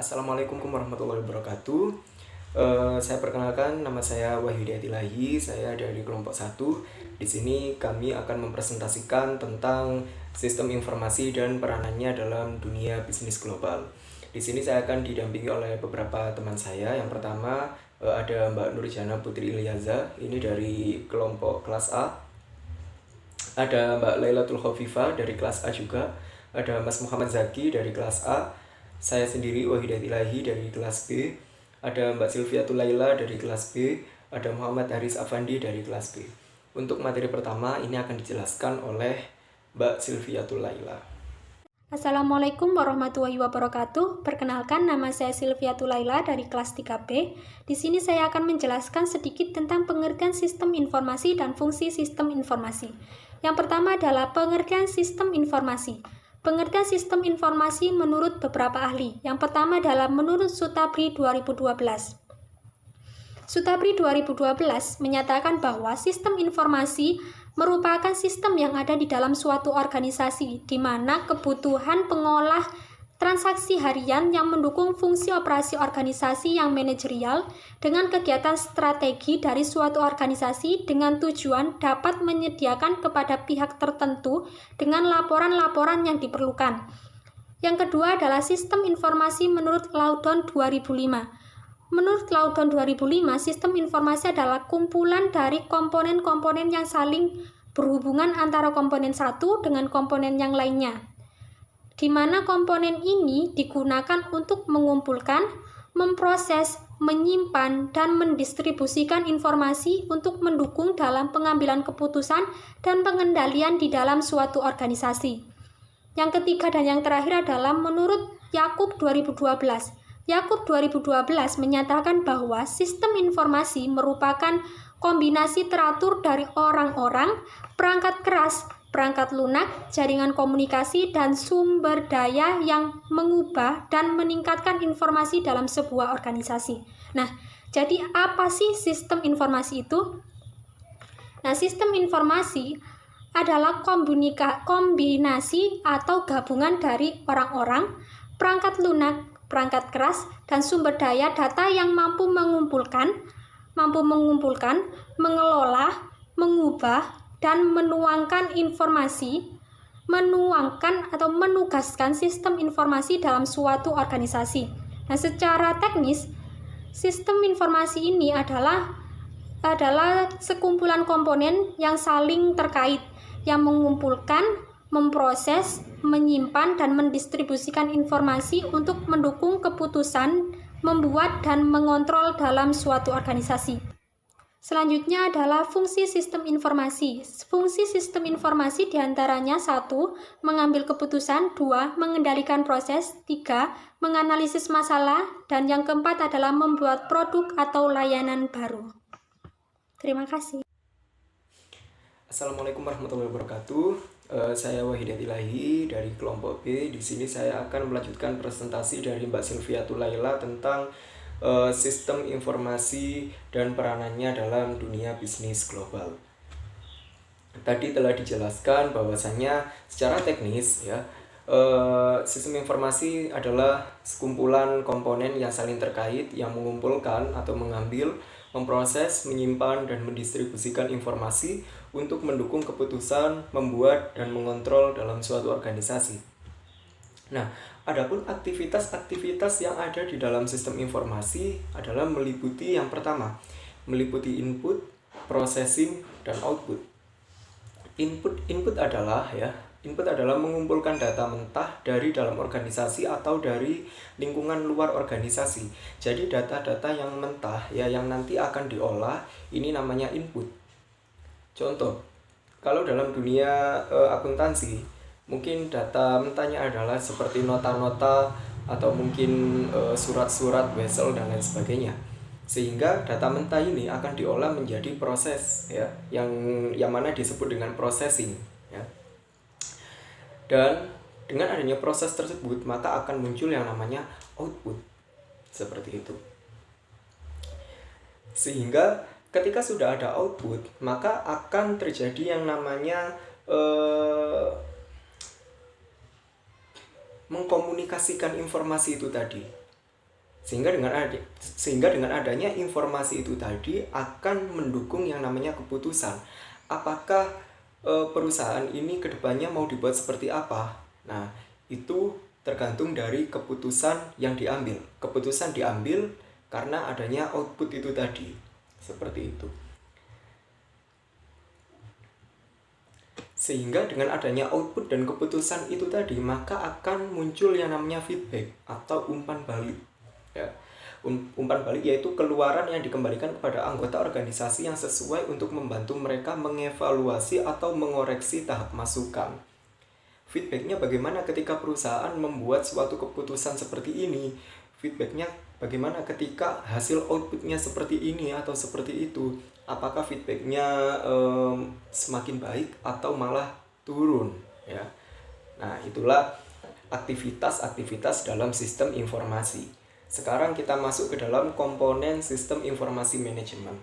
Assalamualaikum warahmatullahi wabarakatuh. Saya perkenalkan, nama saya Wahyu Diatilahi. Saya dari kelompok 1. Di sini kami akan mempresentasikan tentang sistem informasi dan peranannya dalam dunia bisnis global. Di sini saya akan didampingi oleh beberapa teman saya. Yang pertama ada Mbak Nurjana Putri Ilyaza, ini dari kelompok kelas A. Ada Mbak Lailatul Khofifah dari kelas A juga. Ada Mas Muhammad Zaki dari kelas A. Saya sendiri Wahyu Diatilahi dari kelas B. Ada Mbak Sylviatul Laila dari kelas B. Ada Muhammad Haris Afandi dari kelas B. Untuk materi pertama ini akan dijelaskan oleh Mbak Sylviatul Laila. Assalamualaikum warahmatullahi wabarakatuh. Perkenalkan, nama saya Sylviatul Laila dari kelas 3B. Di sini saya akan menjelaskan sedikit tentang pengertian sistem informasi dan fungsi sistem informasi. Yang pertama adalah pengertian sistem informasi. Pengertian sistem informasi menurut beberapa ahli. Yang pertama adalah menurut Sutabri 2012. Sutabri 2012 menyatakan bahwa sistem informasi merupakan sistem yang ada di dalam suatu organisasi, di mana kebutuhan pengolah transaksi harian yang mendukung fungsi operasi organisasi yang manajerial dengan kegiatan strategi dari suatu organisasi dengan tujuan dapat menyediakan kepada pihak tertentu dengan laporan-laporan yang diperlukan. Yang kedua adalah sistem informasi menurut Laudon 2005. Menurut Laudon 2005, sistem informasi adalah kumpulan dari komponen-komponen yang saling berhubungan antara komponen satu dengan komponen yang lainnya, di mana komponen ini digunakan untuk mengumpulkan, memproses, menyimpan, dan mendistribusikan informasi untuk mendukung dalam pengambilan keputusan dan pengendalian di dalam suatu organisasi. Yang ketiga dan yang terakhir adalah menurut Yakub 2012. Yakub 2012 menyatakan bahwa sistem informasi merupakan kombinasi teratur dari orang-orang, perangkat keras, perangkat lunak, jaringan komunikasi, dan sumber daya yang mengubah dan meningkatkan informasi dalam sebuah organisasi. Nah, jadi apa sih sistem informasi itu? Nah, sistem informasi adalah kombinasi atau gabungan dari orang-orang, perangkat lunak, perangkat keras, dan sumber daya data yang mampu mengumpulkan, mengelola, mengubah, dan menuangkan menugaskan sistem informasi dalam suatu organisasi. Nah, secara teknis, sistem informasi ini adalah sekumpulan komponen yang saling terkait, yang mengumpulkan, memproses, menyimpan, dan mendistribusikan informasi untuk mendukung keputusan, membuat, dan mengontrol dalam suatu organisasi. Selanjutnya adalah fungsi sistem informasi. Fungsi sistem informasi diantaranya 1. Mengambil keputusan, 2. Mengendalikan proses, 3. Menganalisis masalah, dan yang keempat adalah membuat produk atau layanan baru. Terima kasih. Assalamualaikum warahmatullahi wabarakatuh. Saya Wahyu Diatilahi dari kelompok B. Di sini saya akan melanjutkan presentasi dari Mbak Sylviatul Laila tentang sistem informasi dan peranannya dalam dunia bisnis global. Tadi telah dijelaskan bahwasannya secara teknis ya, sistem informasi adalah sekumpulan komponen yang saling terkait yang mengumpulkan atau mengambil, memproses, menyimpan, dan mendistribusikan informasi untuk mendukung keputusan, membuat, dan mengontrol dalam suatu organisasi. Nah, adapun aktivitas-aktivitas yang ada di dalam sistem informasi adalah meliputi yang pertama, meliputi input, processing, dan output. Input adalah mengumpulkan data mentah dari dalam organisasi atau dari lingkungan luar organisasi. Jadi data-data yang mentah ya, yang nanti akan diolah, ini namanya input. Contoh, kalau dalam dunia akuntansi, mungkin data mentahnya adalah seperti nota-nota atau mungkin surat-surat wesel dan lain sebagainya. Sehingga data mentah ini akan diolah menjadi proses ya, yang mana disebut dengan processing ya. Dan dengan adanya proses tersebut, maka akan muncul yang namanya output. Seperti itu. Sehingga ketika sudah ada output, maka akan terjadi yang namanya mengkomunikasikan informasi itu tadi. Sehingga dengan adanya informasi itu tadi akan mendukung yang namanya keputusan. Apakah perusahaan ini kedepannya mau dibuat seperti apa? Nah, itu tergantung dari keputusan yang diambil. Keputusan diambil karena adanya output itu tadi. Seperti itu. Sehingga dengan adanya output dan keputusan itu tadi, maka akan muncul yang namanya feedback atau umpan balik. Ya. Umpan balik yaitu keluaran yang dikembalikan kepada anggota organisasi yang sesuai untuk membantu mereka mengevaluasi atau mengoreksi tahap masukan. Feedbacknya bagaimana ketika perusahaan membuat suatu keputusan seperti ini? Feedbacknya bagaimana ketika hasil outputnya seperti ini atau seperti itu? Apakah feedbacknya semakin baik atau malah turun? Ya. Nah, itulah aktivitas-aktivitas dalam sistem informasi. Sekarang kita masuk ke dalam komponen sistem informasi manajemen.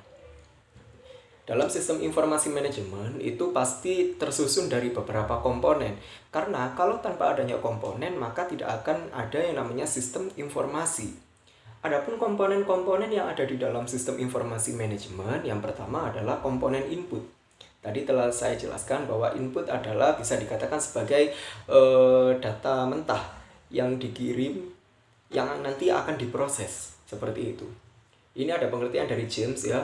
Dalam sistem informasi manajemen itu pasti tersusun dari beberapa komponen. Karena kalau tanpa adanya komponen, maka tidak akan ada yang namanya sistem informasi. Adapun komponen-komponen yang ada di dalam sistem informasi manajemen, yang pertama adalah komponen input. Tadi telah saya jelaskan bahwa input adalah bisa dikatakan sebagai data mentah yang dikirim yang nanti akan diproses, seperti itu. Ini ada pengertian dari James ya,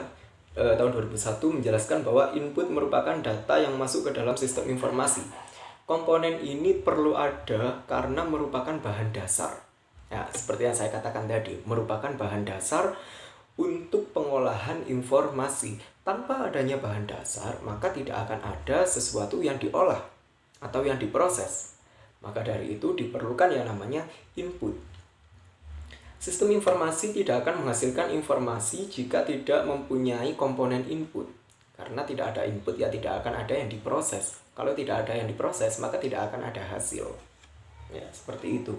tahun 2001 menjelaskan bahwa input merupakan data yang masuk ke dalam sistem informasi. Komponen ini perlu ada karena merupakan bahan dasar. Ya, seperti yang saya katakan tadi, merupakan bahan dasar untuk pengolahan informasi. Tanpa adanya bahan dasar, maka tidak akan ada sesuatu yang diolah atau yang diproses. Maka dari itu diperlukan yang namanya input. Sistem informasi tidak akan menghasilkan informasi jika tidak mempunyai komponen input. Karena tidak ada input, ya tidak akan ada yang diproses. Kalau tidak ada yang diproses, maka tidak akan ada hasil. Ya, seperti itu.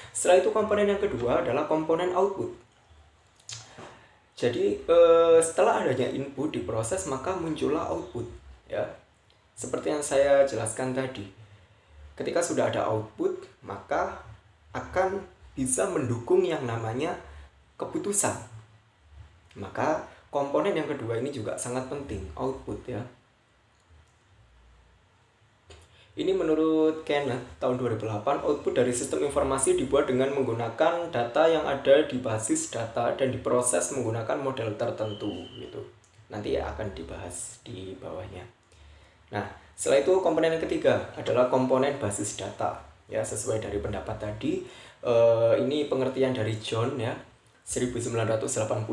Setelah itu komponen yang kedua adalah komponen output. Jadi setelah adanya input diproses, maka muncullah output. Ya, seperti yang saya jelaskan tadi. Ketika sudah ada output, maka akan bisa mendukung yang namanya keputusan. Maka komponen yang kedua ini juga sangat penting, output ya. Ini menurut Kenneth tahun 2008, output dari sistem informasi dibuat dengan menggunakan data yang ada di basis data dan diproses menggunakan model tertentu gitu. Nanti ya akan dibahas di bawahnya. Nah, setelah itu komponen yang ketiga adalah komponen basis data. Ya, sesuai dari pendapat tadi, ini pengertian dari John ya, 1985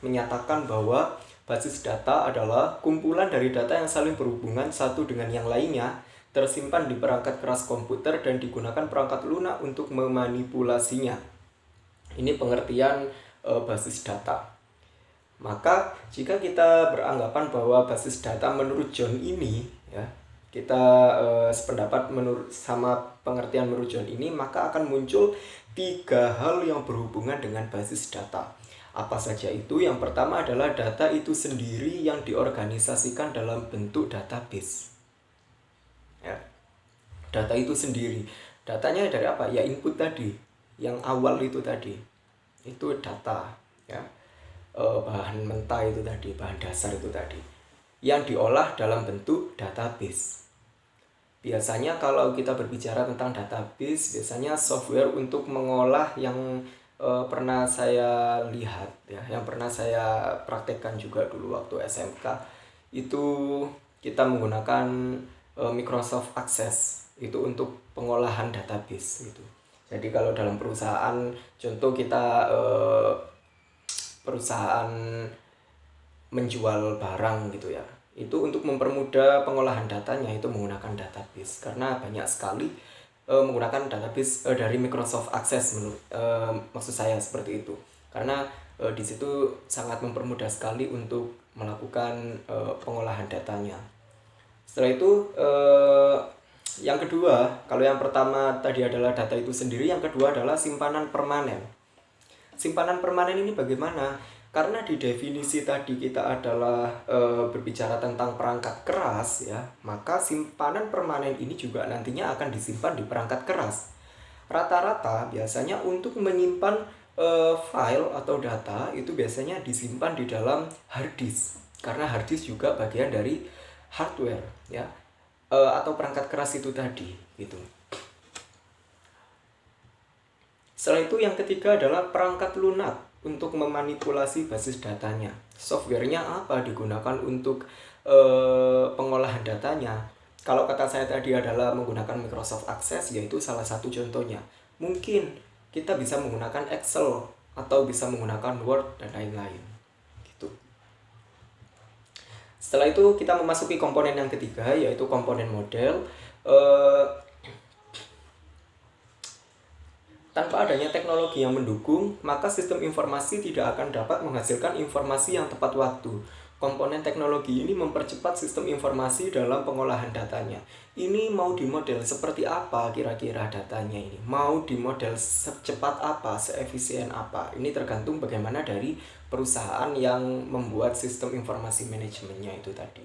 menyatakan bahwa basis data adalah kumpulan dari data yang saling berhubungan satu dengan yang lainnya, tersimpan di perangkat keras komputer dan digunakan perangkat lunak untuk memanipulasinya. Ini pengertian basis data. Maka jika kita beranggapan bahwa basis data menurut John ini ya, kita sependapat sama pengertian menurut John ini, maka akan muncul 3 hal yang berhubungan dengan basis data. Apa saja itu? Yang pertama adalah data itu sendiri yang diorganisasikan dalam bentuk database. Ya. Data itu sendiri. Datanya dari apa? Ya input tadi. Yang awal itu tadi. Itu data. Ya. Bahan mentah itu tadi, bahan dasar itu tadi. Yang diolah dalam bentuk database. Biasanya kalau kita berbicara tentang database, biasanya software untuk mengolah yang pernah saya lihat ya, yang pernah saya praktekkan juga dulu waktu SMK, itu kita menggunakan Microsoft Access itu untuk pengolahan database gitu. Jadi kalau dalam perusahaan, contoh kita perusahaan menjual barang gitu ya, itu untuk mempermudah pengolahan datanya itu menggunakan database, karena banyak sekali menggunakan database dari Microsoft Access maksud saya seperti itu, karena di situ sangat mempermudah sekali untuk melakukan pengolahan datanya. Setelah itu yang kedua, kalau yang pertama tadi adalah data itu sendiri, yang kedua adalah simpanan permanen. Simpanan permanen ini bagaimana? Karena di definisi tadi kita adalah berbicara tentang perangkat keras ya, maka simpanan permanen ini juga nantinya akan disimpan di perangkat keras. Rata-rata biasanya untuk menyimpan file atau data itu biasanya disimpan di dalam hard disk, karena hard disk juga bagian dari hardware ya, atau perangkat keras itu tadi gitu. Setelah itu yang ketiga adalah perangkat lunak untuk memanipulasi basis datanya. Softwarenya apa digunakan untuk pengolahan datanya? Kalau kata saya tadi adalah menggunakan Microsoft Access, yaitu salah satu contohnya. Mungkin kita bisa menggunakan Excel atau bisa menggunakan Word dan lain-lain. Gitu. Setelah itu kita memasuki komponen yang ketiga, yaitu komponen model. Tanpa adanya teknologi yang mendukung, maka sistem informasi tidak akan dapat menghasilkan informasi yang tepat waktu. Komponen teknologi ini mempercepat sistem informasi dalam pengolahan datanya. Ini mau dimodel seperti apa kira-kira datanya ini? Mau dimodel secepat apa, seefisien apa? Ini tergantung bagaimana dari perusahaan yang membuat sistem informasi manajemennya itu tadi.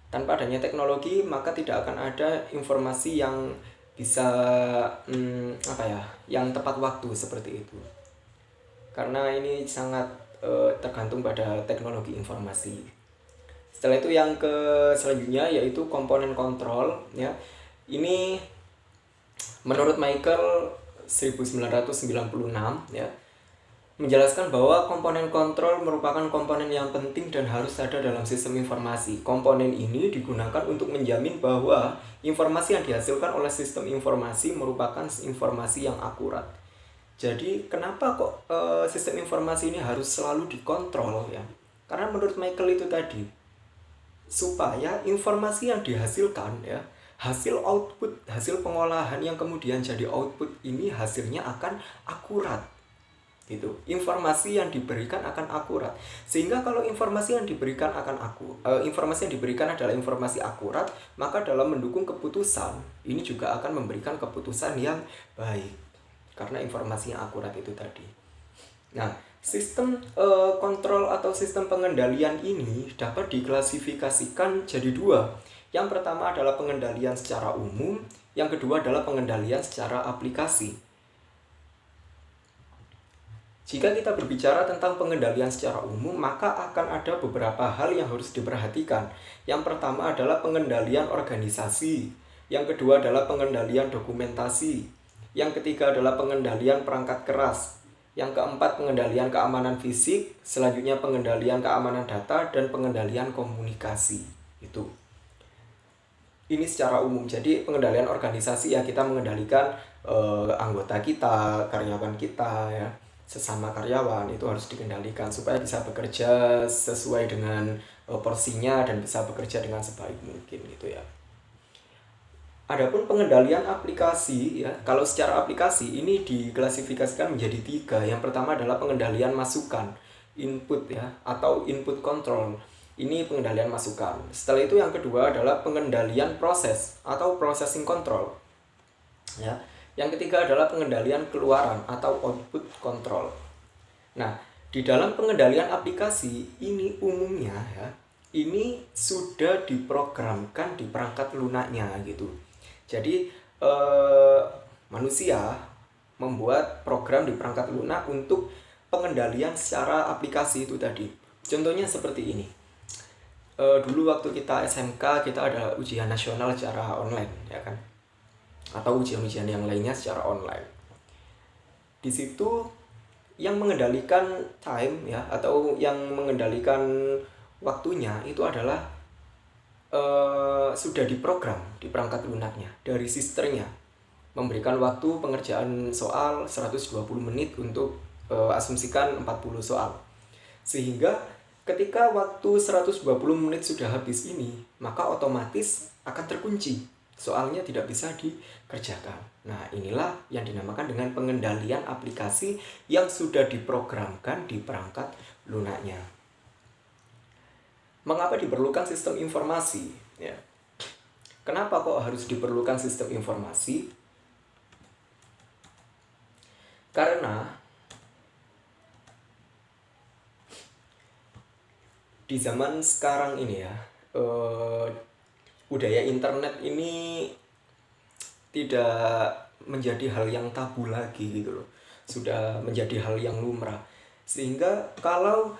Tanpa adanya teknologi, maka tidak akan ada informasi yang bisa yang tepat waktu seperti itu, karena ini sangat tergantung pada teknologi informasi. Setelah itu yang selanjutnya yaitu komponen kontrol ya. Ini menurut Michael 1996 ya, menjelaskan bahwa komponen kontrol merupakan komponen yang penting dan harus ada dalam sistem informasi. Komponen ini digunakan untuk menjamin bahwa informasi yang dihasilkan oleh sistem informasi merupakan informasi yang akurat. Jadi kenapa kok sistem informasi ini harus selalu dikontrol ya? Karena menurut Michael itu tadi, supaya informasi yang dihasilkan ya, hasil output, hasil pengolahan yang kemudian jadi output ini hasilnya akan akurat. Gitu. Informasi yang diberikan akan akurat, sehingga kalau informasi yang diberikan informasi yang diberikan adalah informasi akurat, maka dalam mendukung keputusan ini juga akan memberikan keputusan yang baik karena informasi yang akurat itu tadi. Nah, sistem kontrol atau sistem pengendalian ini dapat diklasifikasikan jadi dua. Yang pertama adalah pengendalian secara umum, yang kedua adalah pengendalian secara aplikasi. Jika kita berbicara tentang pengendalian secara umum, maka akan ada beberapa hal yang harus diperhatikan. Yang pertama adalah pengendalian organisasi, yang kedua adalah pengendalian dokumentasi, yang ketiga adalah pengendalian perangkat keras, yang keempat pengendalian keamanan fisik, selanjutnya pengendalian keamanan data, dan pengendalian komunikasi. Itu. Ini secara umum. Jadi pengendalian organisasi ya, kita mengendalikan anggota kita, karyawan kita ya, sesama karyawan itu harus dikendalikan supaya bisa bekerja sesuai dengan porsinya dan bisa bekerja dengan sebaik mungkin gitu ya. Adapun pengendalian aplikasi ya, kalau secara aplikasi ini diklasifikasikan menjadi tiga. Yang pertama adalah pengendalian masukan, input ya, atau input control. Ini pengendalian masukan. Setelah itu yang kedua adalah pengendalian proses atau processing control. Ya. Yang ketiga adalah pengendalian keluaran atau output control. Nah, di dalam pengendalian aplikasi ini umumnya ya, ini sudah diprogramkan di perangkat lunaknya gitu. Jadi manusia membuat program di perangkat lunak untuk pengendalian secara aplikasi itu tadi. Contohnya seperti ini. Dulu waktu kita SMK kita ada ujian nasional secara online ya kan, atau ujian-ujian yang lainnya secara online. Di situ yang mengendalikan time ya, atau yang mengendalikan waktunya itu adalah sudah diprogram di perangkat lunaknya dari sisternya, memberikan waktu pengerjaan soal 120 menit untuk asumsikan 40 soal. Sehingga ketika waktu 120 menit sudah habis ini, maka otomatis akan terkunci, soalnya tidak bisa dikerjakan. Nah, inilah yang dinamakan dengan pengendalian aplikasi yang sudah diprogramkan di perangkat lunaknya. Mengapa diperlukan sistem informasi? Ya. Kenapa kok harus diperlukan sistem informasi? Karena di zaman sekarang ini ya, budaya internet ini tidak menjadi hal yang tabu lagi gitu loh. sudah menjadi hal yang lumrah. Sehingga kalau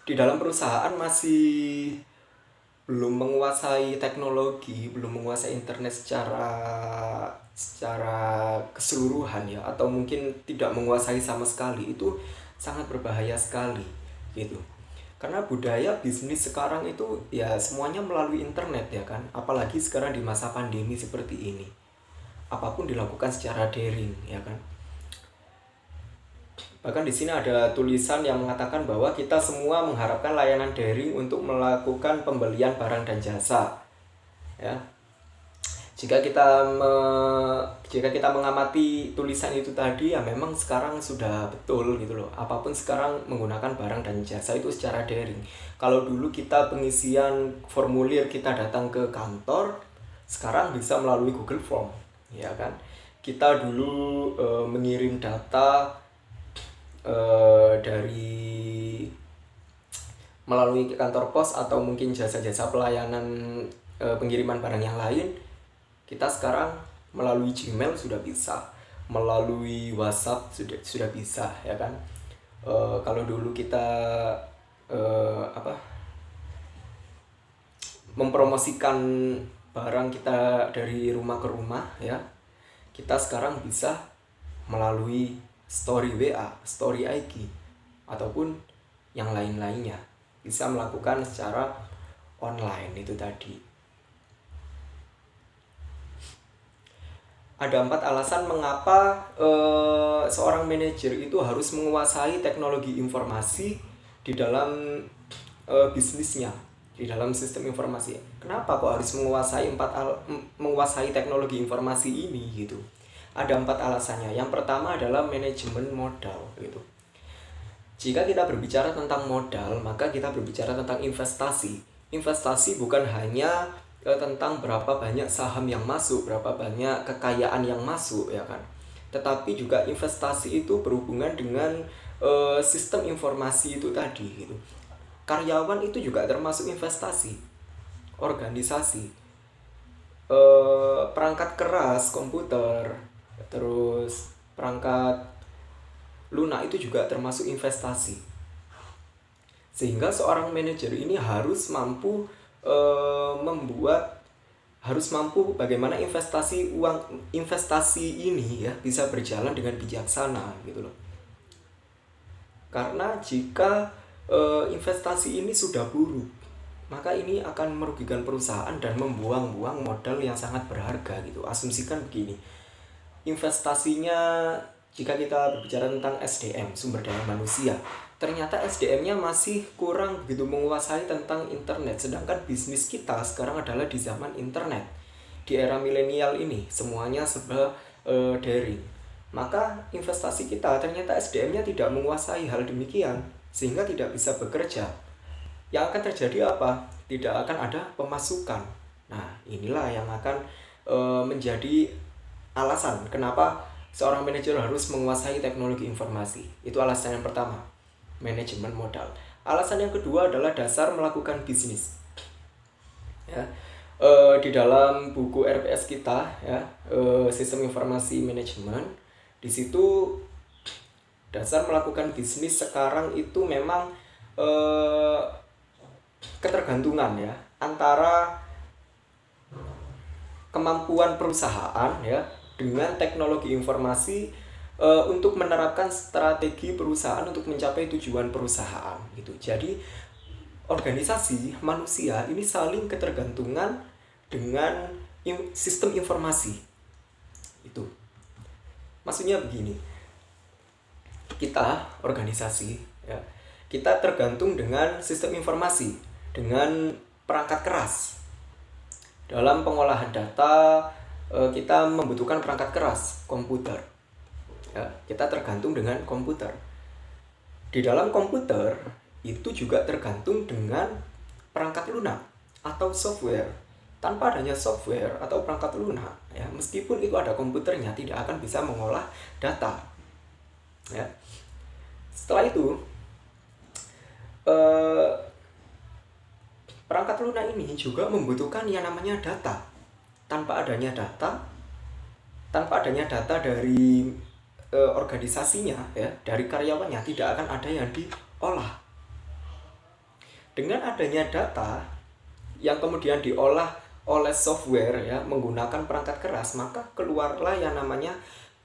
di dalam perusahaan masih belum menguasai teknologi, belum menguasai internet secara keseluruhan ya, atau mungkin tidak menguasai sama sekali, itu sangat berbahaya sekali gitu. Karena budaya bisnis sekarang itu ya semuanya melalui internet ya kan, apalagi sekarang di masa pandemi seperti ini. Apapun dilakukan secara daring ya kan. Bahkan di sini ada tulisan yang mengatakan bahwa kita semua mengharapkan layanan daring untuk melakukan pembelian barang dan jasa. Ya. Jika kita mengamati tulisan itu tadi ya memang sekarang sudah betul gitu loh. Apapun sekarang menggunakan barang dan jasa itu secara daring. Kalau dulu kita pengisian formulir kita datang ke kantor, sekarang bisa melalui Google Form, ya kan? Kita dulu mengirim data dari melalui kantor pos atau mungkin jasa-jasa pelayanan pengiriman barang yang lain, kita sekarang melalui Gmail sudah bisa, melalui WhatsApp sudah bisa ya kan. Kalau dulu kita mempromosikan barang kita dari rumah ke rumah ya, kita sekarang bisa melalui story WA, story IG, ataupun yang lain-lainnya, bisa melakukan secara online itu tadi. Ada 4 alasan mengapa seorang manajer itu harus menguasai teknologi informasi di dalam bisnisnya, di dalam sistem informasi. Kenapa kok harus menguasai teknologi informasi ini gitu? Ada 4 alasannya. Yang pertama adalah manajemen modal gitu. Jika kita berbicara tentang modal, maka kita berbicara tentang investasi. Investasi bukan hanya tentang berapa banyak saham yang masuk, berapa banyak kekayaan yang masuk ya kan. Tetapi juga investasi itu berhubungan dengan sistem informasi itu tadi gitu. Karyawan itu juga termasuk investasi. Organisasi, perangkat keras komputer, terus perangkat lunak itu juga termasuk investasi. Sehingga seorang manajer ini harus mampu bagaimana investasi ini ya bisa berjalan dengan bijaksana gitu loh. Karena jika investasi ini sudah buruk, maka ini akan merugikan perusahaan dan membuang-buang modal yang sangat berharga gitu. Asumsikan begini, investasinya, jika kita berbicara tentang SDM, sumber daya manusia, ternyata SDM-nya masih kurang begitu menguasai tentang internet. Sedangkan bisnis kita sekarang adalah di zaman internet. Di era milenial ini, semuanya serba daring. Maka investasi kita ternyata SDM-nya tidak menguasai hal demikian, sehingga tidak bisa bekerja. Yang akan terjadi apa? Tidak akan ada pemasukan. Nah, inilah yang akan menjadi alasan kenapa seorang manajer harus menguasai teknologi informasi. Itu alasan yang pertama, manajemen modal. Alasan yang kedua adalah dasar melakukan bisnis. Ya, di dalam buku RPS kita, ya, sistem informasi manajemen, di situ dasar melakukan bisnis sekarang itu memang ketergantungan ya antara kemampuan perusahaan ya dengan teknologi informasi untuk menerapkan strategi perusahaan untuk mencapai tujuan perusahaan gitu. Jadi organisasi manusia ini saling ketergantungan dengan sistem informasi itu. Maksudnya begini, kita organisasi ya, kita tergantung dengan sistem informasi, dengan perangkat keras. Dalam pengolahan data kita membutuhkan perangkat keras, komputer. Ya, kita tergantung dengan komputer. Di dalam komputer itu juga tergantung dengan perangkat lunak atau software. Tanpa adanya software atau perangkat lunak, ya, meskipun itu ada komputernya, tidak akan bisa mengolah data. Ya. Setelah itu, perangkat lunak ini juga membutuhkan yang namanya data. Tanpa adanya data dari organisasinya ya, dari karyawannya tidak akan ada yang diolah. Dengan adanya data yang kemudian diolah oleh software ya, menggunakan perangkat keras, maka keluarlah yang namanya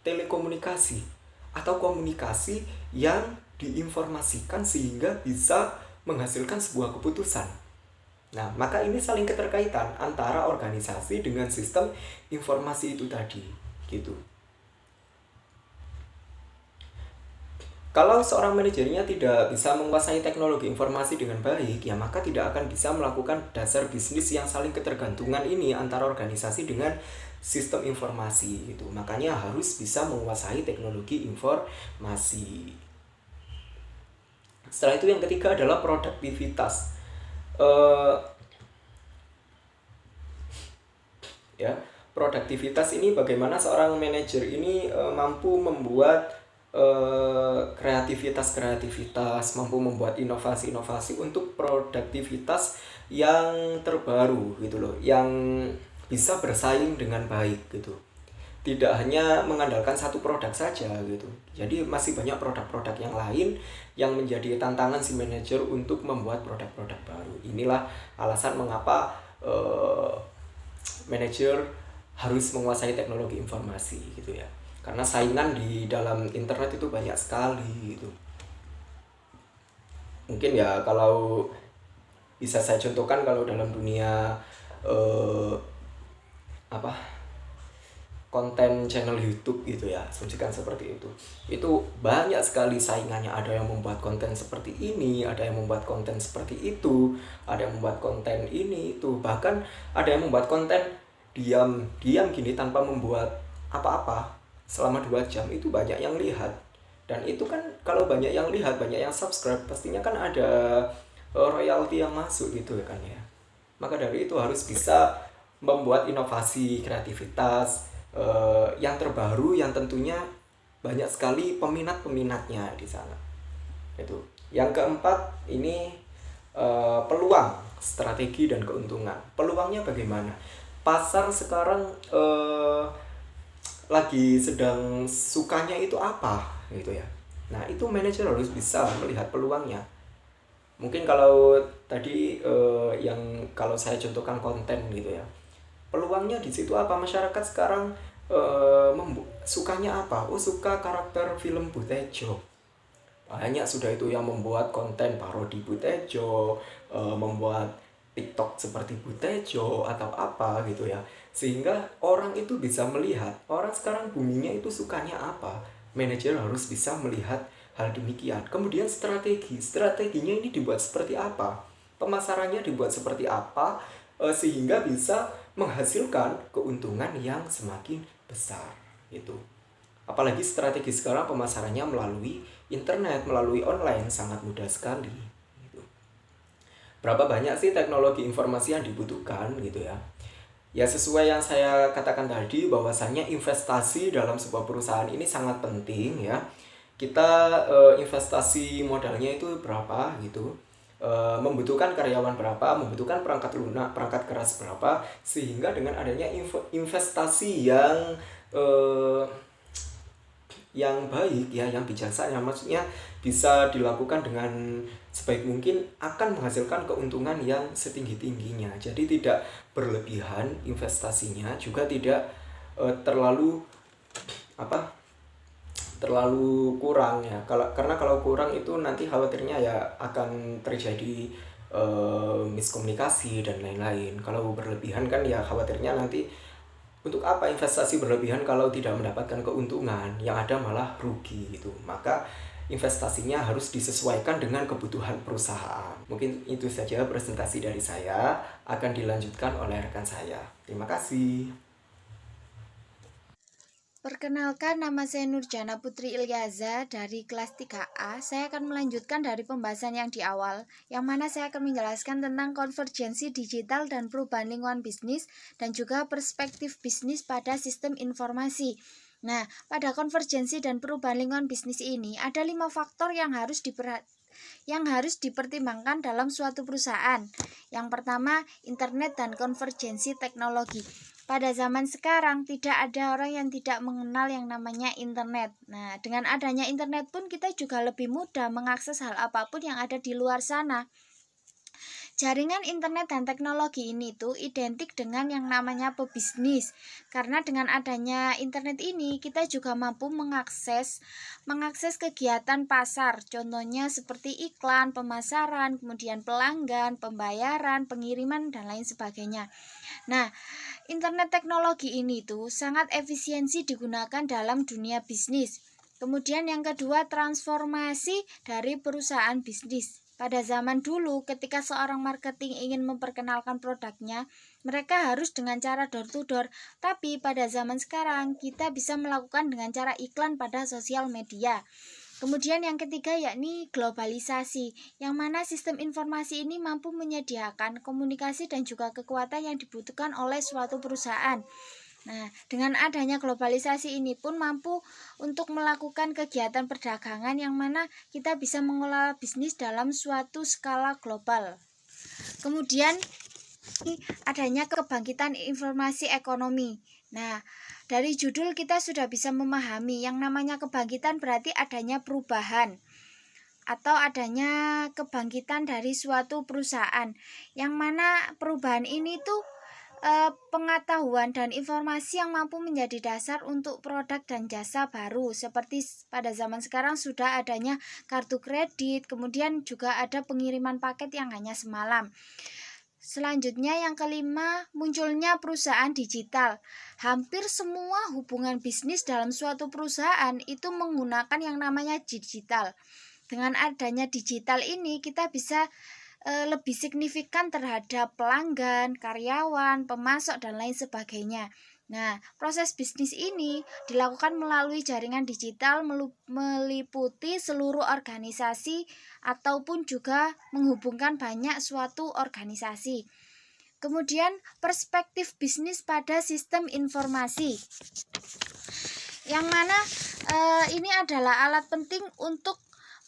telekomunikasi atau komunikasi yang diinformasikan sehingga bisa menghasilkan sebuah keputusan. Nah, maka ini saling keterkaitan antara organisasi dengan sistem informasi itu tadi, gitu. Kalau seorang manajernya tidak bisa menguasai teknologi informasi dengan baik, ya maka tidak akan bisa melakukan dasar bisnis yang saling ketergantungan ini antara organisasi dengan sistem informasi gitu. Makanya harus bisa menguasai teknologi informasi. Setelah itu yang ketiga adalah produktivitas. Ya, produktivitas ini bagaimana seorang manajer ini mampu membuat kreativitas, mampu membuat inovasi untuk produktivitas yang terbaru gitu loh, yang bisa bersaing dengan baik gitu. Tidak hanya mengandalkan satu produk saja gitu. Jadi masih banyak produk-produk yang lain yang menjadi tantangan si manajer untuk membuat produk-produk baru. Inilah alasan mengapa manajer harus menguasai teknologi informasi gitu ya. Karena saingan di dalam internet itu banyak sekali gitu. Mungkin ya kalau bisa saya contohkan, kalau dalam dunia konten channel YouTube gitu ya, asumsikan seperti itu banyak sekali saingannya. Ada yang membuat konten seperti ini, ada yang membuat konten seperti itu, ada yang membuat konten ini itu, bahkan ada yang membuat konten diam gini tanpa membuat apa-apa selama 2 jam, itu banyak yang lihat. Dan itu kan kalau banyak yang lihat, banyak yang subscribe, pastinya kan ada royalti yang masuk gitu kan ya. Maka dari itu harus bisa membuat inovasi, kreativitas yang terbaru, yang tentunya banyak sekali peminatnya di sana. Itu. Yang keempat ini peluang, strategi dan keuntungan. Peluangnya bagaimana? Pasar sekarang lagi sedang sukanya itu apa gitu ya. Nah, itu manajer harus bisa melihat peluangnya. Mungkin kalau tadi yang kalau saya contohkan konten gitu ya, peluangnya di situ apa? Masyarakat sekarang sukanya apa? Oh, suka karakter film Butejo. Banyak sudah itu yang membuat konten parodi Butejo, membuat TikTok seperti Butejo atau apa gitu ya. Sehingga orang itu bisa melihat, orang sekarang boomingnya itu sukanya apa. Manajer harus bisa melihat hal demikian. Kemudian strateginya ini dibuat seperti apa, pemasarannya dibuat seperti apa, sehingga bisa menghasilkan keuntungan yang semakin besar itu. Apalagi strategi sekarang pemasarannya melalui internet, melalui online, sangat mudah sekali gitu. Berapa banyak sih teknologi informasi yang dibutuhkan gitu ya. Ya sesuai yang saya katakan tadi, bahwasannya investasi dalam sebuah perusahaan ini sangat penting ya. Kita investasi modalnya itu berapa gitu, membutuhkan karyawan berapa, membutuhkan perangkat lunak, perangkat keras berapa, sehingga dengan adanya investasi yang baik ya, yang bijaksana, maksudnya bisa dilakukan dengan sebaik mungkin, akan menghasilkan keuntungan yang setinggi-tingginya. Jadi tidak berlebihan investasinya, juga tidak terlalu kurang ya. Karena kalau kurang itu nanti khawatirnya ya akan terjadi miskomunikasi dan lain-lain. Kalau berlebihan kan ya khawatirnya nanti, untuk apa investasi berlebihan kalau tidak mendapatkan keuntungan, yang ada malah rugi gitu. Maka investasinya harus disesuaikan dengan kebutuhan perusahaan. Mungkin itu saja presentasi dari saya, akan dilanjutkan oleh rekan saya. Terima kasih. Perkenalkan, nama saya Nurjana Putri Ilyaza dari kelas 3A. Saya akan melanjutkan dari pembahasan yang di awal, yang mana saya akan menjelaskan tentang konvergensi digital dan perubahan lingkungan bisnis, dan juga perspektif bisnis pada sistem informasi. Nah, pada konvergensi dan perubahan lingkungan bisnis ini, ada 5 faktor yang harus dipertimbangkan dalam suatu perusahaan. Yang pertama, internet dan konvergensi teknologi. pada zaman sekarang tidak ada orang yang tidak mengenal yang namanya internet. Nah, dengan adanya internet pun kita juga lebih mudah mengakses hal apapun yang ada di luar sana. Jaringan internet dan teknologi ini tuh identik dengan yang namanya pebisnis. Karena dengan adanya internet ini kita juga mampu mengakses kegiatan pasar. Contohnya seperti iklan, pemasaran, kemudian pelanggan, pembayaran, pengiriman dan lain sebagainya. Nah, internet teknologi ini tuh sangat efisiensi digunakan dalam dunia bisnis. Kemudian yang kedua, transformasi dari perusahaan bisnis. Pada zaman dulu, ketika seorang marketing ingin memperkenalkan produknya, mereka harus dengan cara door to door. Tapi pada zaman sekarang, kita bisa melakukan dengan cara iklan pada sosial media. Kemudian yang ketiga yakni globalisasi, yang mana sistem informasi ini mampu menyediakan komunikasi dan juga kekuatan yang dibutuhkan oleh suatu perusahaan. Nah, dengan adanya globalisasi ini pun mampu untuk melakukan kegiatan perdagangan yang mana kita bisa mengelola bisnis dalam suatu skala global. Kemudian adanya kebangkitan informasi ekonomi. Nah, dari judul kita sudah bisa memahami yang namanya kebangkitan berarti adanya perubahan atau adanya kebangkitan dari suatu perusahaan, yang mana perubahan ini tuh pengetahuan dan informasi yang mampu menjadi dasar untuk produk dan jasa baru. Seperti pada zaman sekarang sudah adanya kartu kredit, kemudian juga ada pengiriman paket yang hanya semalam. Selanjutnya yang kelima, munculnya perusahaan digital. Hampir semua hubungan bisnis dalam suatu perusahaan itu menggunakan yang namanya digital. Dengan adanya digital ini kita bisa lebih signifikan terhadap pelanggan, karyawan, pemasok, dan lain sebagainya. Nah, proses bisnis ini dilakukan melalui jaringan digital meliputi seluruh organisasi ataupun juga menghubungkan banyak suatu organisasi. Kemudian, perspektif bisnis pada sistem informasi, yang mana ini adalah alat penting untuk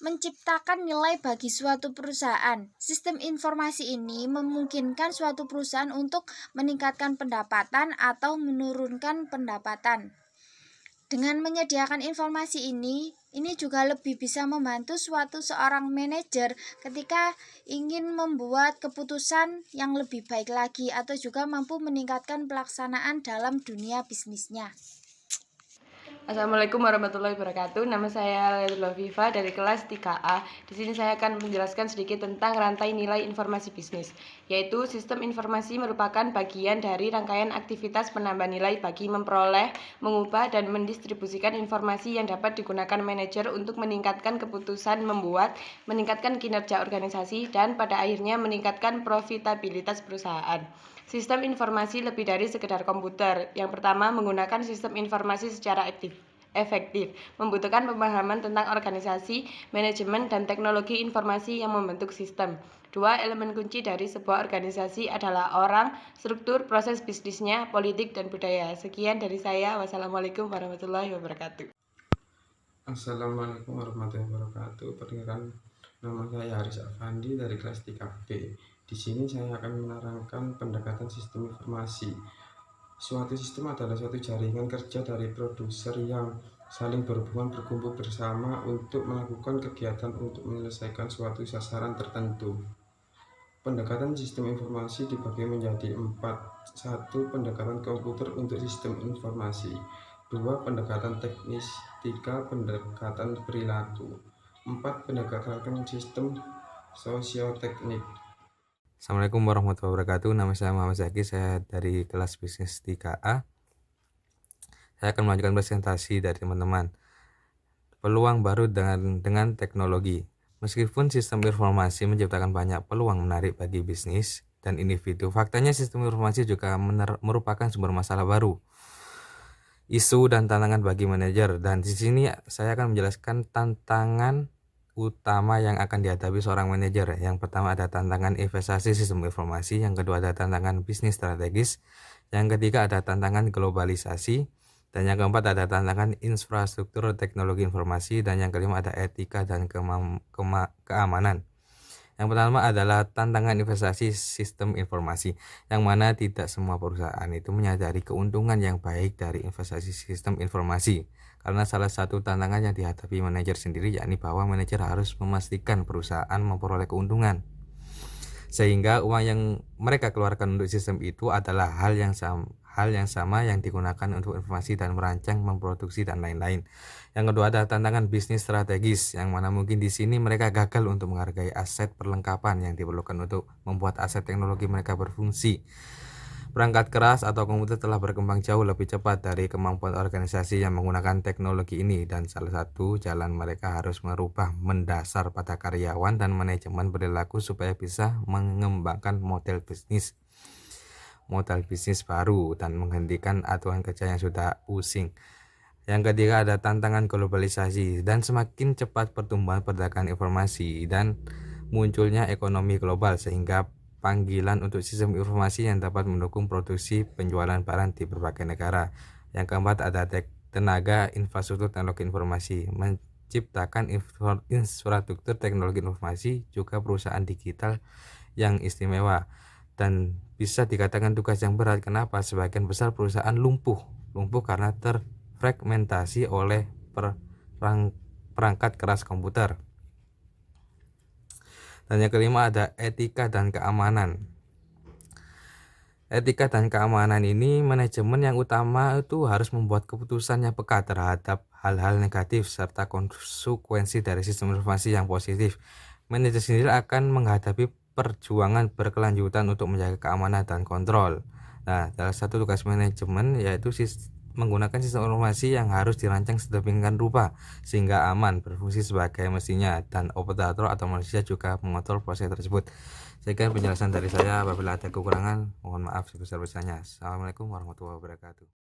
menciptakan nilai bagi suatu perusahaan. Sistem informasi ini memungkinkan suatu perusahaan untuk meningkatkan pendapatan atau menurunkan pendapatan. Dengan menyediakan informasi ini juga lebih bisa membantu seorang manajer ketika ingin membuat keputusan yang lebih baik lagi atau juga mampu meningkatkan pelaksanaan dalam dunia bisnisnya. Assalamualaikum warahmatullahi wabarakatuh. Nama saya Lailatul Viva dari kelas 3A. Di sini saya akan menjelaskan sedikit tentang rantai nilai informasi bisnis, yaitu sistem informasi merupakan bagian dari rangkaian aktivitas penambah nilai bagi memperoleh, mengubah, dan mendistribusikan informasi yang dapat digunakan manajer untuk meningkatkan keputusan membuat, meningkatkan kinerja organisasi, dan pada akhirnya meningkatkan profitabilitas perusahaan. Sistem informasi lebih dari sekedar komputer. Yang pertama, menggunakan sistem informasi secara efektif, membutuhkan pemahaman tentang organisasi, manajemen, dan teknologi informasi yang membentuk sistem. 2. Elemen kunci dari sebuah organisasi adalah orang, struktur, proses bisnisnya, politik, dan budaya. Sekian dari saya. Wassalamualaikum warahmatullahi wabarakatuh. Assalamualaikum warahmatullahi wabarakatuh. Perkenalkan, nama saya Haris Afandi dari kelas 3B. Di sini saya akan menerangkan pendekatan sistem informasi. Suatu sistem adalah suatu jaringan kerja dari produser yang saling berhubungan berkumpul bersama untuk melakukan kegiatan untuk menyelesaikan suatu sasaran tertentu. Pendekatan sistem informasi dibagi menjadi 4. 1. Pendekatan komputer untuk sistem informasi. 2. Pendekatan teknis. 3. Pendekatan perilaku. 4. Pendekatan sistem sosioteknik. Assalamualaikum warahmatullahi wabarakatuh. Nama saya Muhammad Zaki, saya dari kelas bisnis 3A. Saya akan melanjutkan presentasi dari teman-teman. Peluang baru dengan teknologi. Meskipun sistem informasi menciptakan banyak peluang menarik bagi bisnis dan individu, faktanya sistem informasi juga merupakan sumber masalah baru, isu dan tantangan bagi manajer. Dan di sini saya akan menjelaskan tantangan utama yang akan dihadapi seorang manajer. Yang pertama ada tantangan investasi sistem informasi, yang kedua ada tantangan bisnis strategis, yang ketiga ada tantangan globalisasi, dan yang keempat ada tantangan infrastruktur teknologi informasi, dan yang kelima ada etika dan keamanan. Yang pertama adalah tantangan investasi sistem informasi, yang mana tidak semua perusahaan itu menyadari keuntungan yang baik dari investasi sistem informasi. Karena salah satu tantangan yang dihadapi manajer sendiri yakni bahwa manajer harus memastikan perusahaan memperoleh keuntungan, sehingga uang yang mereka keluarkan untuk sistem itu adalah hal yang sama yang digunakan untuk informasi dan merancang, memproduksi dan lain-lain. Yang kedua ada tantangan bisnis strategis, yang mana mungkin di sini mereka gagal untuk menghargai aset perlengkapan yang diperlukan untuk membuat aset teknologi mereka berfungsi. Perangkat keras atau komputer telah berkembang jauh lebih cepat dari kemampuan organisasi yang menggunakan teknologi ini, dan salah satu jalan mereka harus merubah mendasar pada karyawan dan manajemen perilaku supaya bisa mengembangkan model bisnis baru dan menghentikan aturan kerja yang sudah pusing. Yang ketiga ada tantangan globalisasi, dan semakin cepat pertumbuhan perdagangan informasi dan munculnya ekonomi global sehingga panggilan untuk sistem informasi yang dapat mendukung produksi penjualan barang di berbagai negara. Yang keempat ada tenaga infrastruktur teknologi informasi, menciptakan infrastruktur teknologi informasi juga perusahaan digital yang istimewa dan bisa dikatakan tugas yang berat. Kenapa? Sebagian besar perusahaan lumpuh karena terfragmentasi oleh perangkat keras komputer. Dan yang kelima ada etika dan keamanan. Etika dan keamanan ini manajemen yang utama itu harus membuat keputusan yang peka terhadap hal-hal negatif serta konsekuensi dari sistem informasi yang positif. Manajer sendiri akan menghadapi perjuangan berkelanjutan untuk menjaga keamanan dan kontrol. Nah, salah satu tugas manajemen yaitu menggunakan sistem informasi yang harus dirancang sedemikian rupa sehingga aman, berfungsi sebagai mestinya, dan operator atau manusia juga mengontrol proses tersebut. Sekian penjelasan dari saya. Apabila ada kekurangan, mohon maaf sebesar-besarnya. Assalamualaikum warahmatullahi wabarakatuh.